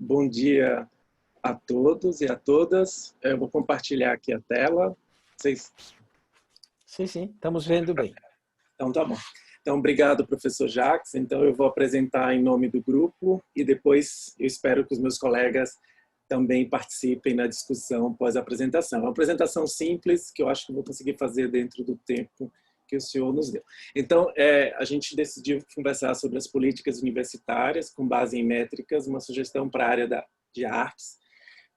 Bom dia a todos e a todas. Eu vou compartilhar aqui a tela. Vocês... Sim, estamos vendo bem. Então, tá bom. Então, obrigado, professor Jacques. Então, eu vou apresentar em nome do grupo e depois eu espero que os meus colegas também participem na discussão pós-apresentação. É uma apresentação simples que eu acho que vou conseguir fazer dentro do tempo que o senhor nos deu. Então, a gente decidiu conversar sobre as políticas universitárias com base em métricas, uma sugestão para a área de artes.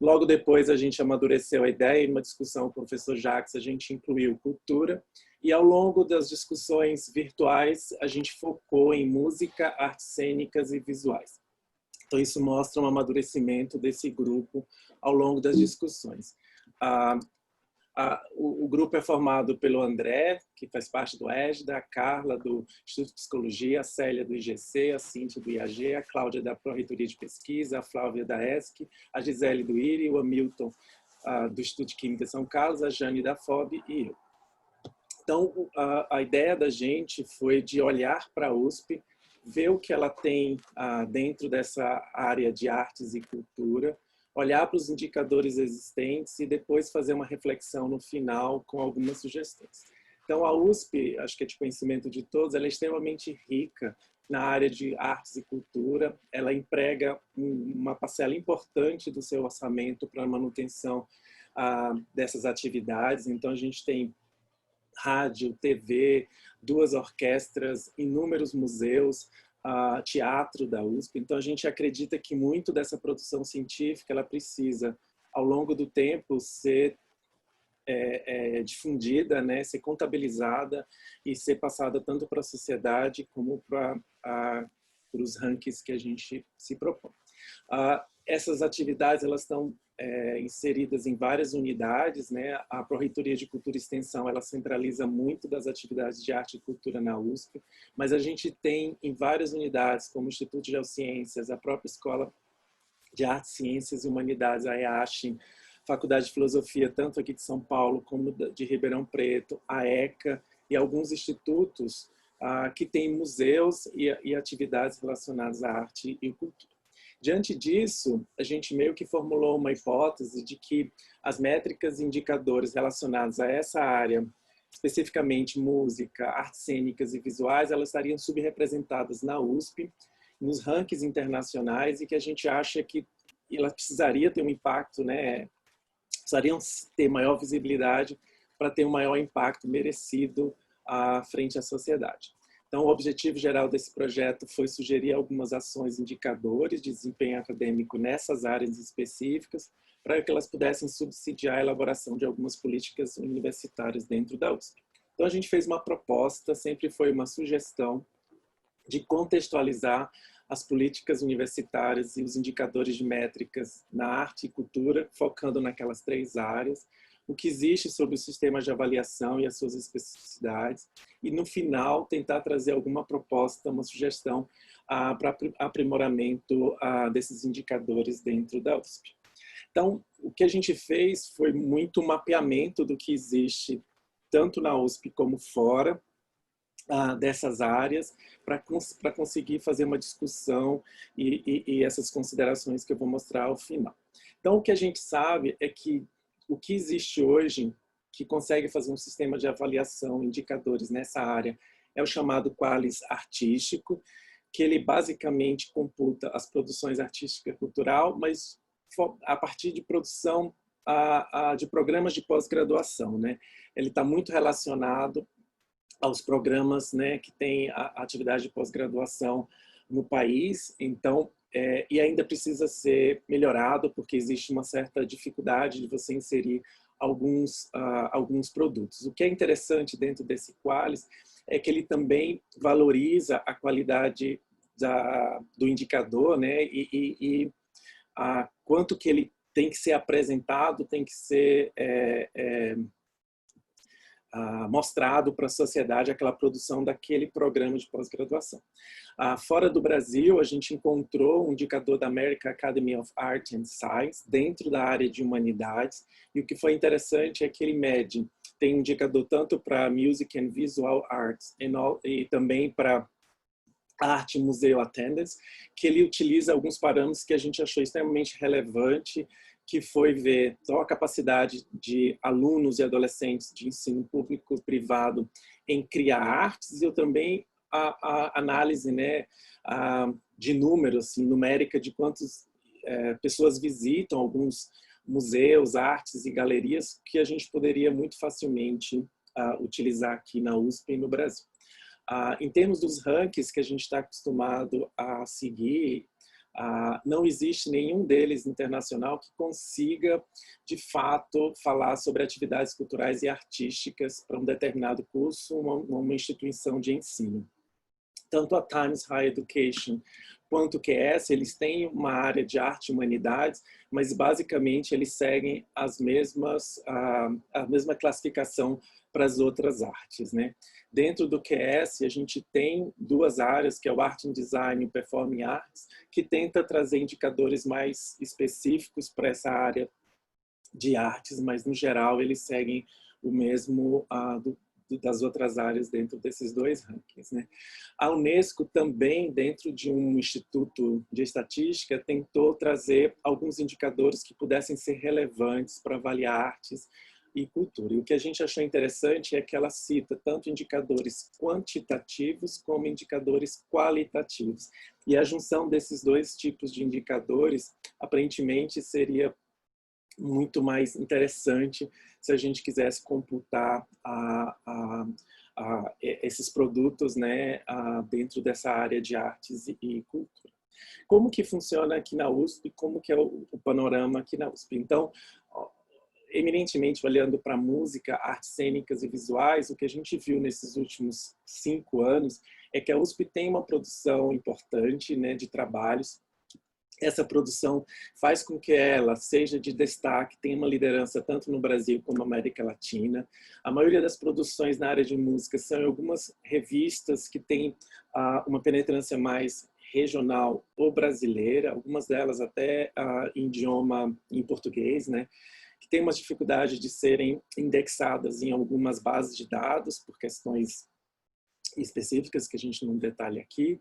Logo depois, a gente amadureceu a ideia e, numa discussão com o professor Jacques, a gente incluiu cultura. E, ao longo das discussões virtuais, a gente focou em música, artes cênicas e visuais. Então, isso mostra um amadurecimento desse grupo ao longo das discussões. O grupo é formado pelo André, que faz parte do EGDA, a Carla, do Instituto de Psicologia, a Célia, do IGC, a Cíntia, do IAG, a Cláudia, da Pró-Reitoria de Pesquisa, a Flávia, da ESC, a Gisele, do IRI, o Hamilton, do Instituto de Química São Carlos, a Jane, da FOB e eu. Então, a ideia da gente foi de olhar para a USP, ver o que ela tem dentro dessa área de artes e cultura, olhar para os indicadores existentes e depois fazer uma reflexão no final com algumas sugestões. Então, a USP, acho que é de conhecimento de todos, ela é extremamente rica na área de artes e cultura. Ela emprega uma parcela importante do seu orçamento para a manutenção dessas atividades. Então, a gente tem rádio, TV, 2 orquestras, inúmeros museus, teatro da USP. Então, a gente acredita que muito dessa produção científica ela precisa, ao longo do tempo, ser difundida, né, ser contabilizada e ser passada tanto para a sociedade como para os rankings que a gente se propõe. Essas atividades elas estão inseridas em várias unidades, né? A Pró-Reitoria de Cultura e Extensão ela centraliza muito das atividades de arte e cultura na USP, mas a gente tem em várias unidades, como o Instituto de Geociências, a própria Escola de Artes, Ciências e Humanidades, a EACHIM, Faculdade de Filosofia, tanto aqui de São Paulo como de Ribeirão Preto, a ECA e alguns institutos que têm museus e atividades relacionadas à arte e cultura. Diante disso, a gente meio que formulou uma hipótese de que as métricas e indicadores relacionados a essa área, especificamente música, artes cênicas e visuais, elas estariam subrepresentadas na USP, nos rankings internacionais, e que a gente acha que ela precisaria ter um impacto, né? Precisariam ter maior visibilidade para ter um maior impacto merecido frente à sociedade. Então, o objetivo geral desse projeto foi sugerir algumas ações indicadores de desempenho acadêmico nessas áreas específicas, para que elas pudessem subsidiar a elaboração de algumas políticas universitárias dentro da USP. Então, a gente fez uma proposta, sempre foi uma sugestão, de contextualizar as políticas universitárias e os indicadores de métricas na arte e cultura, focando naquelas 3 áreas, o que existe sobre o sistema de avaliação e as suas especificidades, e no final tentar trazer alguma proposta, uma sugestão para aprimoramento desses indicadores dentro da USP. Então, o que a gente fez foi muito mapeamento do que existe tanto na USP como fora dessas áreas, para conseguir fazer uma discussão e essas considerações que eu vou mostrar ao final. Então, o que a gente sabe é que o que existe hoje, que consegue fazer um sistema de avaliação, indicadores nessa área, é o chamado Qualis artístico, que ele basicamente computa as produções artística e cultural, mas a partir de produção de programas de pós-graduação, né? Ele está muito relacionado aos programas, né, que têm a atividade de pós-graduação no país. Então, e ainda precisa ser melhorado, porque existe uma certa dificuldade de você inserir alguns produtos. O que é interessante dentro desse Qualis é que ele também valoriza a qualidade do indicador, né, e quanto que ele tem que ser apresentado, tem que ser mostrado para a sociedade aquela produção daquele programa de pós-graduação. Fora do Brasil, a gente encontrou um indicador da American Academy of Art and Science dentro da área de humanidades, e o que foi interessante é que ele mede, tem um indicador tanto para Music and Visual Arts e também para Arte Museu Attendance, que ele utiliza alguns parâmetros que a gente achou extremamente relevante, que foi ver só a capacidade de alunos e adolescentes de ensino público e privado em criar artes, e eu também a análise, né, de números, assim, numérica, de quantas pessoas visitam alguns museus, artes e galerias, que a gente poderia muito facilmente utilizar aqui na USP e no Brasil. Em termos dos rankings que a gente está acostumado a seguir, não existe nenhum deles internacional que consiga, de fato, falar sobre atividades culturais e artísticas para um determinado curso, uma instituição de ensino. Tanto a Times Higher Education quanto o QS, eles têm uma área de arte e humanidades, mas basicamente eles seguem a mesma classificação para as outras artes, né? Dentro do QS, a gente tem duas áreas, que é o Art and Design e o Performing Arts, que tenta trazer indicadores mais específicos para essa área de artes, mas no geral eles seguem o mesmo das outras áreas dentro desses dois rankings, né? A Unesco também, dentro de um instituto de estatística, tentou trazer alguns indicadores que pudessem ser relevantes para avaliar artes e cultura. E o que a gente achou interessante é que ela cita tanto indicadores quantitativos como indicadores qualitativos. E a junção desses dois tipos de indicadores, aparentemente, seria muito mais interessante se a gente quisesse computar esses produtos, né, dentro dessa área de artes e cultura. Como que funciona aqui na USP? Como que é o panorama aqui na USP? Então, eminentemente olhando para música, artes cênicas e visuais, o que a gente viu nesses últimos 5 anos é que a USP tem uma produção importante, né, de trabalhos. Essa produção faz com que ela seja de destaque, tenha uma liderança tanto no Brasil como na América Latina. A maioria das produções na área de música são em algumas revistas que têm uma penetrância mais regional ou brasileira, algumas delas até em idioma em português, né? Que tem uma dificuldade de serem indexadas em algumas bases de dados por questões específicas que a gente não detalha aqui.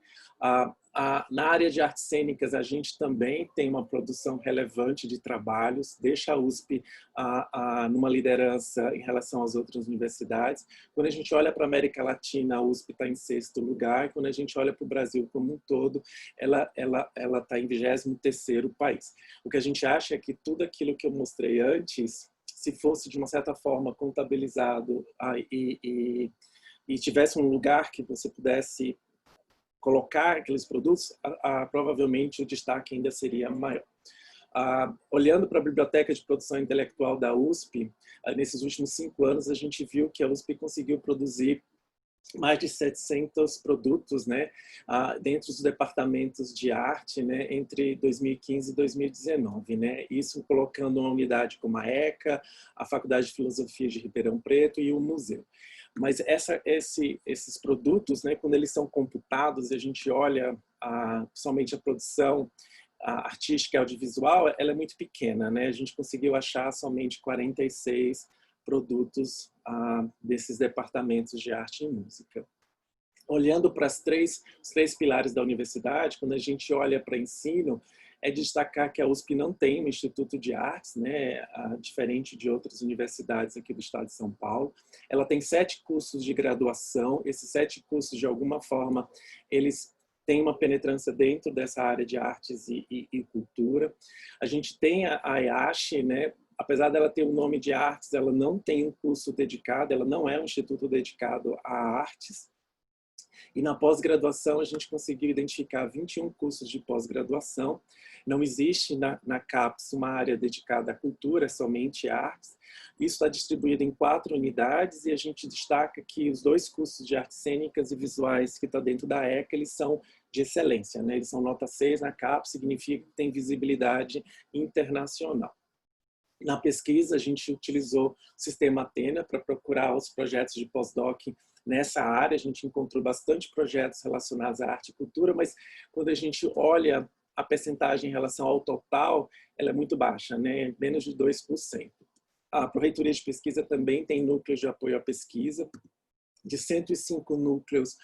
Na área de artes cênicas, a gente também tem uma produção relevante de trabalhos, deixa a USP numa liderança em relação às outras universidades. Quando a gente olha para a América Latina, a USP está em 6º lugar, e quando a gente olha para o Brasil como um todo, ela está em 23º país. O que a gente acha é que tudo aquilo que eu mostrei antes, se fosse de uma certa forma contabilizado e tivesse um lugar que você pudesse colocar aqueles produtos, provavelmente o destaque ainda seria maior. Olhando para a Biblioteca de Produção Intelectual da USP, nesses últimos 5 anos, a gente viu que a USP conseguiu produzir mais de 700 produtos, né, dentro dos departamentos de arte, né, entre 2015 e 2019, né, isso colocando uma unidade como a ECA, a Faculdade de Filosofia de Ribeirão Preto e o museu. Mas esses produtos, né, quando eles são computados, a gente olha somente a produção artística e audiovisual, ela é muito pequena, né? A gente conseguiu achar somente 46 produtos desses departamentos de arte e música. Olhando para os três pilares da universidade, quando a gente olha para ensino, é destacar que a USP não tem um instituto de artes, né, diferente de outras universidades aqui do estado de São Paulo. Ela tem 7 cursos de graduação. Esses 7 cursos, de alguma forma, eles têm uma penetrância dentro dessa área de artes e cultura. A gente tem a IASH, né, apesar dela ter o nome de artes, ela não tem um curso dedicado, ela não é um instituto dedicado a artes. E na pós-graduação a gente conseguiu identificar 21 cursos de pós-graduação. Não existe na CAPES uma área dedicada à cultura, somente artes. Isso está distribuído em 4 unidades e a gente destaca que os 2 cursos de artes cênicas e visuais que estão dentro da ECA, eles são de excelência, né? Eles são nota 6 na CAPES, significa que tem visibilidade internacional. Na pesquisa, a gente utilizou o sistema Athena para procurar os projetos de pós-doc nessa área. A gente encontrou bastante projetos relacionados à arte e cultura, mas quando a gente olha a percentagem em relação ao total, ela é muito baixa, né? Menos de 2%. A Pró-Reitoria de Pesquisa também tem núcleos de apoio à pesquisa. de 105 núcleos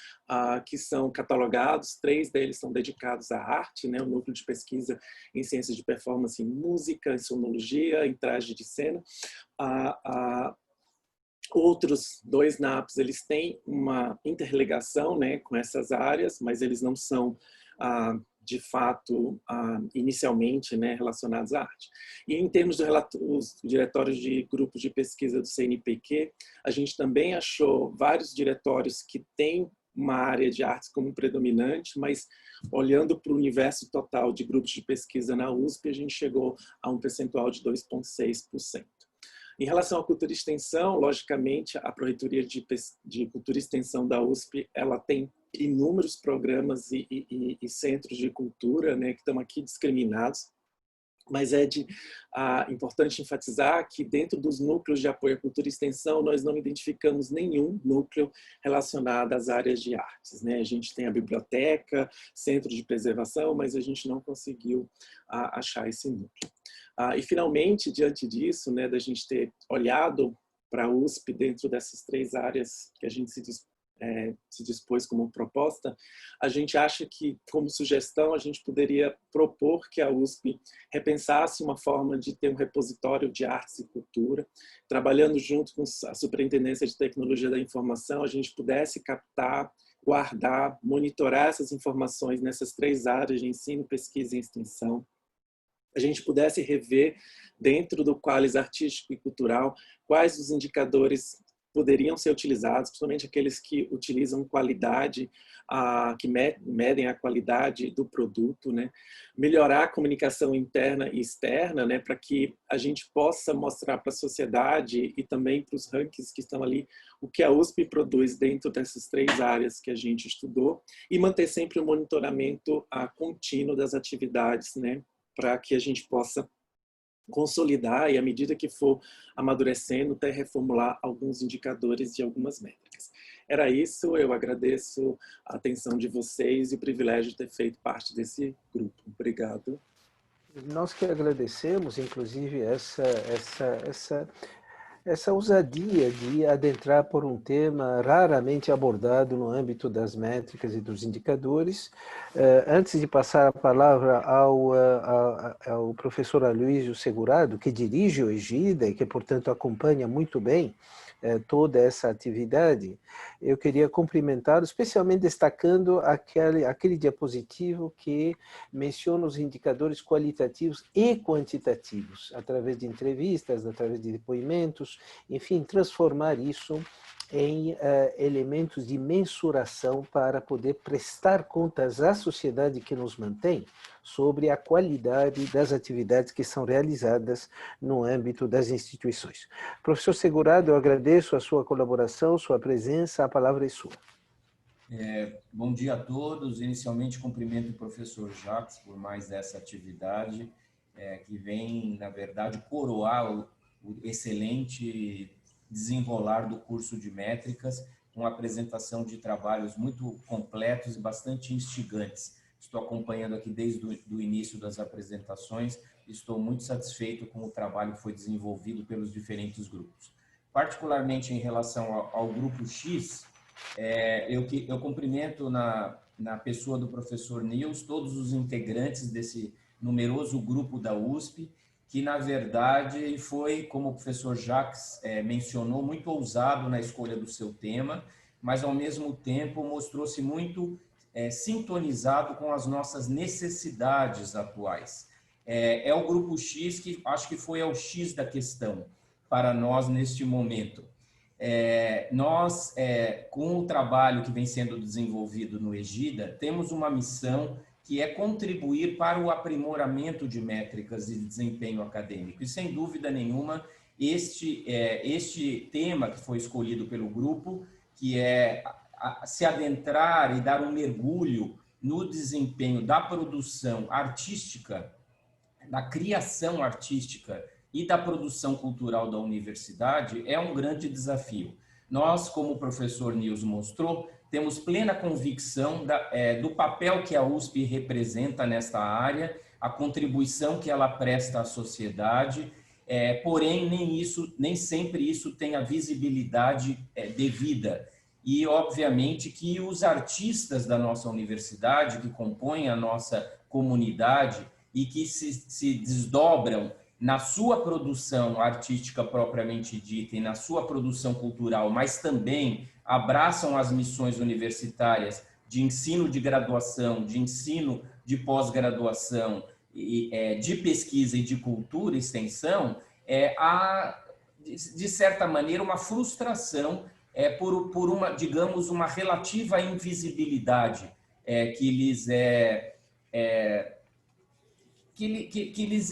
que são catalogados, 3 deles são dedicados à arte, né? O núcleo de pesquisa em ciências de performance em música, em sonologia, em traje de cena. Outros 2 NAPs, eles têm uma interligação, né, com essas áreas, mas eles não são, de fato, inicialmente, né, relacionados à arte. E em termos dos diretórios de grupos de pesquisa do CNPq, a gente também achou vários diretórios que têm uma área de artes como predominante, mas olhando para o universo total de grupos de pesquisa na USP, a gente chegou a um percentual de 2,6%. Em relação à cultura e extensão, logicamente, a Pró-Reitoria de Cultura e Extensão da USP, ela tem inúmeros programas e centros de cultura, né, que estão aqui discriminados, mas é importante enfatizar que dentro dos núcleos de apoio à cultura e extensão, nós não identificamos nenhum núcleo relacionado às áreas de artes, né? A gente tem a biblioteca, centro de preservação, mas a gente não conseguiu achar esse núcleo. E, finalmente, diante disso, né, da gente ter olhado para a USP dentro dessas 3 áreas que a gente se dispôs como proposta, a gente acha que, como sugestão, a gente poderia propor que a USP repensasse uma forma de ter um repositório de artes e cultura, trabalhando junto com a Superintendência de Tecnologia da Informação, a gente pudesse captar, guardar, monitorar essas informações nessas 3 áreas de ensino, pesquisa e extensão, a gente pudesse rever dentro do Qualis artístico e cultural quais os indicadores poderiam ser utilizados, principalmente aqueles que utilizam qualidade, que medem a qualidade do produto, né? Melhorar a comunicação interna e externa, né? Para que a gente possa mostrar para a sociedade e também para os rankings que estão ali o que a USP produz dentro dessas 3 áreas que a gente estudou e manter sempre o monitoramento contínuo das atividades, né? Para que a gente possa consolidar e, à medida que for amadurecendo, até reformular alguns indicadores e algumas métricas. Era isso, eu agradeço a atenção de vocês e o privilégio de ter feito parte desse grupo. Obrigado. Nós que agradecemos, inclusive, essa ousadia de adentrar por um tema raramente abordado no âmbito das métricas e dos indicadores. Antes de passar a palavra ao professor Aloysio Segurado, que dirige o Egida e que, portanto, acompanha muito bem toda essa atividade, eu queria cumprimentá-lo, especialmente destacando aquele diapositivo que menciona os indicadores qualitativos e quantitativos, através de entrevistas, através de depoimentos, enfim, transformar isso em elementos de mensuração para poder prestar contas à sociedade que nos mantém sobre a qualidade das atividades que são realizadas no âmbito das instituições. Professor Segurado, eu agradeço a sua colaboração, sua presença, a palavra é sua. Bom dia a todos. Inicialmente, cumprimento o professor Jacques por mais essa atividade, que vem, na verdade, coroar o excelente desenrolar do curso de métricas, com a apresentação de trabalhos muito completos e bastante instigantes. Estou acompanhando aqui desde o início das apresentações, estou muito satisfeito com o trabalho que foi desenvolvido pelos diferentes grupos. Particularmente em relação ao grupo X, eu cumprimento na pessoa do professor Nils todos os integrantes desse numeroso grupo da USP, que, na verdade, foi, como o professor Jacques mencionou, muito ousado na escolha do seu tema, mas, ao mesmo tempo, mostrou-se muito sintonizado com as nossas necessidades atuais. É o grupo X que acho que foi ao X da questão para nós neste momento. Nós, com o trabalho que vem sendo desenvolvido no Egida, temos uma missão que é contribuir para o aprimoramento de métricas e de desempenho acadêmico. E, sem dúvida nenhuma, este tema que foi escolhido pelo grupo, que é se adentrar e dar um mergulho no desempenho da produção artística, da criação artística e da produção cultural da universidade, é um grande desafio. Nós, como o professor Nils mostrou, temos plena convicção do papel que a USP representa nesta área, a contribuição que ela presta à sociedade, porém nem sempre isso tem a visibilidade devida. e, obviamente, que os artistas da nossa universidade, que compõem a nossa comunidade e que se desdobram na sua produção artística propriamente dita e na sua produção cultural, mas também abraçam as missões universitárias de ensino de graduação, de ensino de pós-graduação, de pesquisa e de cultura e extensão, há, de certa maneira, uma frustração por uma, digamos, uma relativa invisibilidade que lhes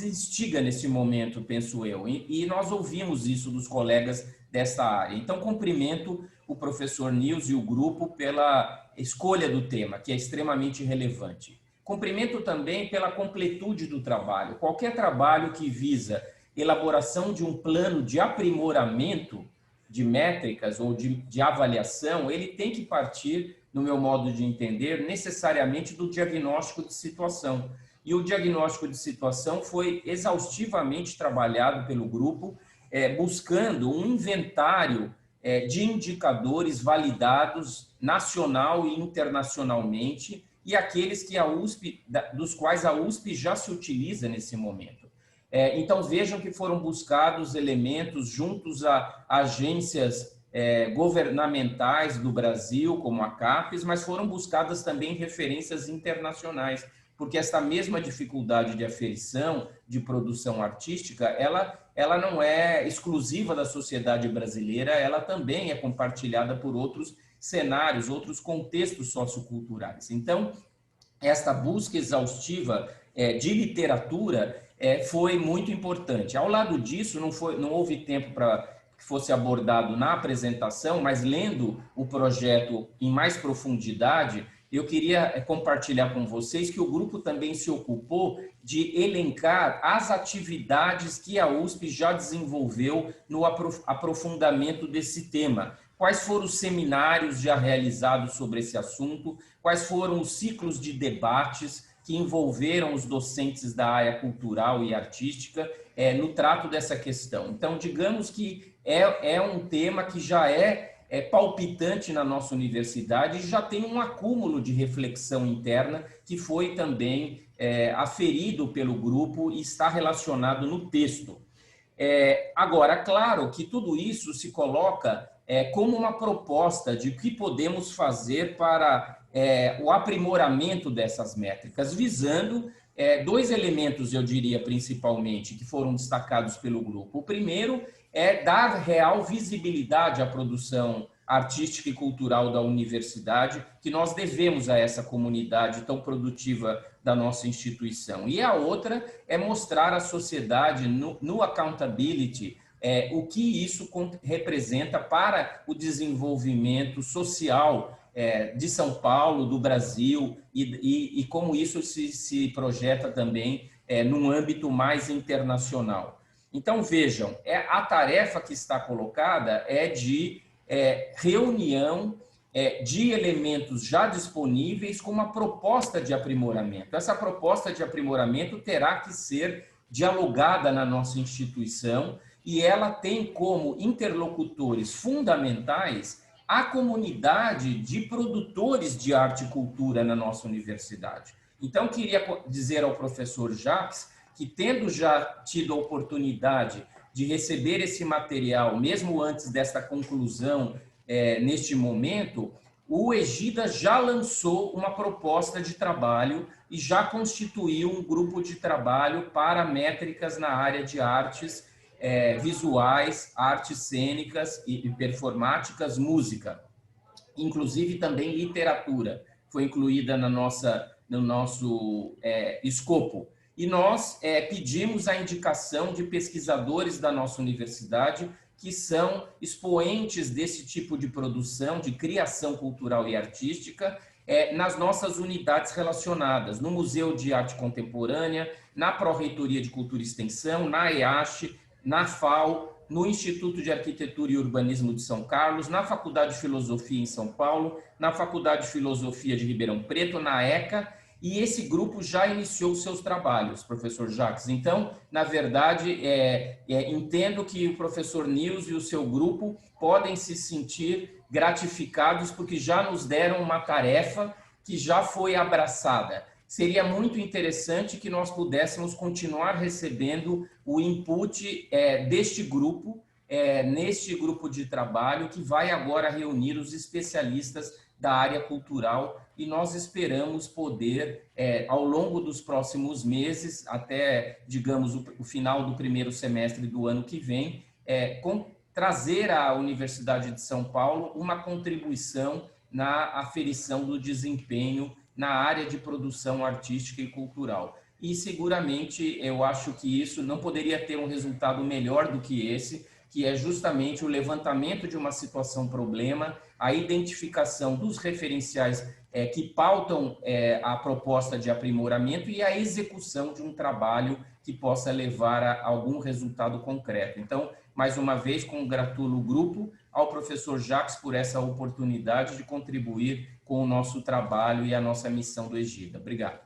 instiga nesse momento, penso eu. E nós ouvimos isso dos colegas desta área. Então, cumprimento o professor Nils e o grupo pela escolha do tema, que é extremamente relevante. Cumprimento também pela completude do trabalho. Qualquer trabalho que visa elaboração de um plano de aprimoramento de métricas ou de avaliação, ele tem que partir, no meu modo de entender, necessariamente do diagnóstico de situação. E o diagnóstico de situação foi exaustivamente trabalhado pelo grupo, buscando um inventário de indicadores validados nacional e internacionalmente, e aqueles que dos quais a USP já se utiliza nesse momento. Então, vejam que foram buscados elementos juntos a agências governamentais do Brasil, como a CAPES, mas foram buscadas também referências internacionais, porque esta mesma dificuldade de aferição, de produção artística, ela não é exclusiva da sociedade brasileira, ela também é compartilhada por outros cenários, outros contextos socioculturais. Então, esta busca exaustiva de literatura foi muito importante. Ao lado disso, não houve tempo para que fosse abordado na apresentação, mas lendo o projeto em mais profundidade, eu queria compartilhar com vocês que o grupo também se ocupou de elencar as atividades que a USP já desenvolveu no aprofundamento desse tema. Quais foram os seminários já realizados sobre esse assunto, quais foram os ciclos de debates que envolveram os docentes da área cultural e artística no trato dessa questão. Então, digamos que é um tema que já é palpitante na nossa universidade e já tem um acúmulo de reflexão interna que foi também aferido pelo grupo e está relacionado no texto. Agora, claro que tudo isso se coloca como uma proposta de o que podemos fazer para o aprimoramento dessas métricas, visando dois elementos, eu diria, principalmente, que foram destacados pelo grupo. O primeiro é dar real visibilidade à produção artística e cultural da universidade, que nós devemos a essa comunidade tão produtiva da nossa instituição. E a outra é mostrar à sociedade, no accountability, o que isso representa para o desenvolvimento social de São Paulo, do Brasil, e como isso se projeta também num âmbito mais internacional. Então, vejam, a tarefa que está colocada é de reunião de elementos já disponíveis com uma proposta de aprimoramento. Essa proposta de aprimoramento terá que ser dialogada na nossa instituição e ela tem como interlocutores fundamentais a comunidade de produtores de arte e cultura na nossa universidade. Então, queria dizer ao professor Jacques que, tendo já tido a oportunidade de receber esse material, mesmo antes desta conclusão, neste momento, o Egida já lançou uma proposta de trabalho e já constituiu um grupo de trabalho para métricas na área de artes visuais, artes cênicas e performáticas, música, inclusive também literatura, foi incluída no nosso escopo. E nós pedimos a indicação de pesquisadores da nossa universidade que são expoentes desse tipo de produção, de criação cultural e artística, nas nossas unidades relacionadas, no Museu de Arte Contemporânea, na Pró-Reitoria de Cultura e Extensão, na EASH, na FAO, no Instituto de Arquitetura e Urbanismo de São Carlos, na Faculdade de Filosofia em São Paulo, na Faculdade de Filosofia de Ribeirão Preto, na ECA e esse grupo já iniciou seus trabalhos, professor Jacques. Então, na verdade, entendo que o professor Nils e o seu grupo podem se sentir gratificados porque já nos deram uma tarefa que já foi abraçada. Seria muito interessante que nós pudéssemos continuar recebendo o input deste grupo, neste grupo de trabalho, que vai agora reunir os especialistas da área cultural, e nós esperamos poder, ao longo dos próximos meses, até, digamos, o final do primeiro semestre do ano que vem, trazer à Universidade de São Paulo uma contribuição na aferição do desempenho na área de produção artística e cultural. E seguramente eu acho que isso não poderia ter um resultado melhor do que esse, que é justamente o levantamento de uma situação-problema, a identificação dos referenciais que pautam a proposta de aprimoramento e a execução de um trabalho que possa levar a algum resultado concreto. Então, mais uma vez, congratulo o grupo, ao professor Jacques por essa oportunidade de contribuir com o nosso trabalho e a nossa missão do Egida. Obrigado.